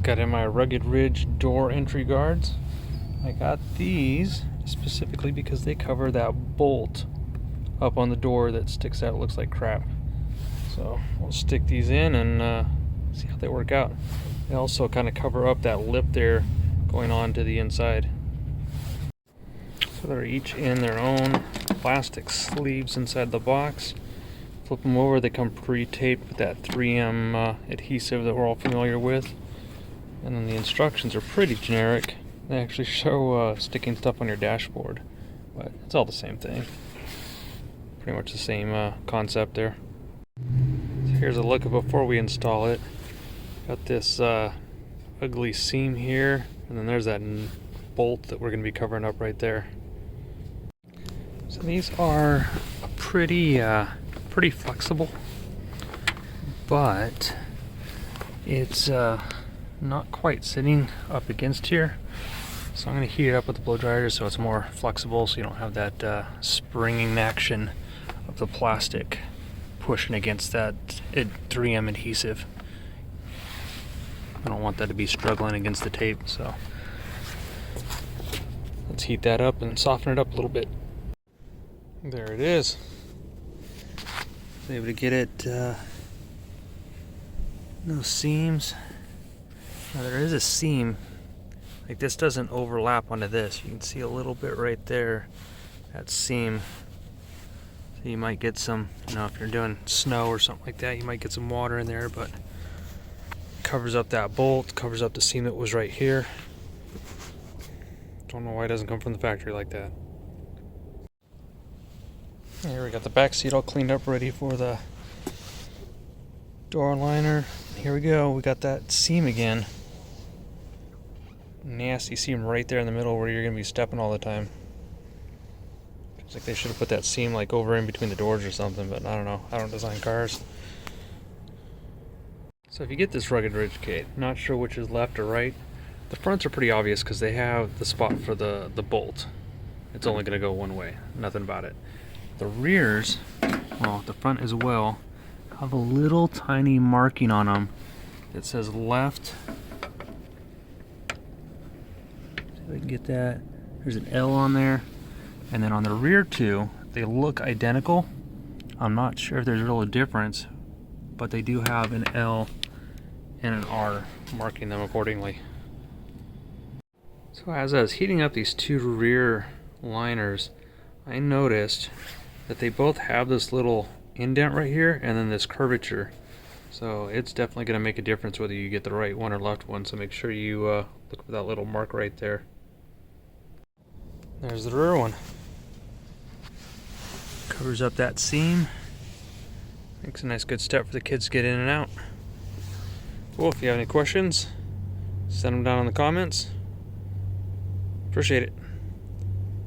Got in my Rugged Ridge door entry guards. I got these specifically because they cover that bolt up on the door that sticks out, looks like crap. So we'll stick these in and see how they work out. They also kind of cover up that lip there going on to the inside. So they're each in their own plastic sleeves inside the box. Flip them over, they come pre-taped with that 3M adhesive that we're all familiar with. And then the instructions are pretty generic. They actually show sticking stuff on your dashboard, but it's all the same thing. Pretty much the same concept there. So here's a look at before we install it. Got this ugly seam here, and then there's that bolt that we're going to be covering up right there. So these are pretty flexible, but it's not quite sitting up against here. So I'm going to heat it up with the blow dryer so it's more flexible, so you don't have that springing action of the plastic pushing against that 3M adhesive. I don't want that to be struggling against the tape, so let's heat that up and soften it up a little bit. There it is. Able to get it no seams. Now there is a seam, like this doesn't overlap onto this. You can see a little bit right there, that seam. So you might get some, if you're doing snow or something like that, you might get some water in there, but covers up that bolt, covers up the seam that was right here. Don't know why it doesn't come from the factory like that. Here we got the back seat all cleaned up, ready for the door liner. Here we go, we got that seam again. Nasty seam right there in the middle where you're going to be stepping all the time. Looks like they should have put that seam like over in between the doors or something, but I don't know. I don't design cars. So if you get this Rugged Ridge kit, not sure which is left or right. The fronts are pretty obvious because they have the spot for the bolt. It's only going to go one way, nothing about it. The rears, well, the front as well, have a little tiny marking on them that says left. So we can get that. There's an L on there. And then on the rear two, they look identical. I'm not sure if there's really a difference, but they do have an L and an R marking them accordingly. So as I was heating up these two rear liners, I noticed that they both have this little indent right here and then this curvature. So it's definitely going to make a difference whether you get the right one or left one, so make sure you look for that little mark right there. There's the rear one. Covers up that seam. Makes a nice good step for the kids to get in and out. Well, if you have any questions, send them down in the comments. Appreciate it.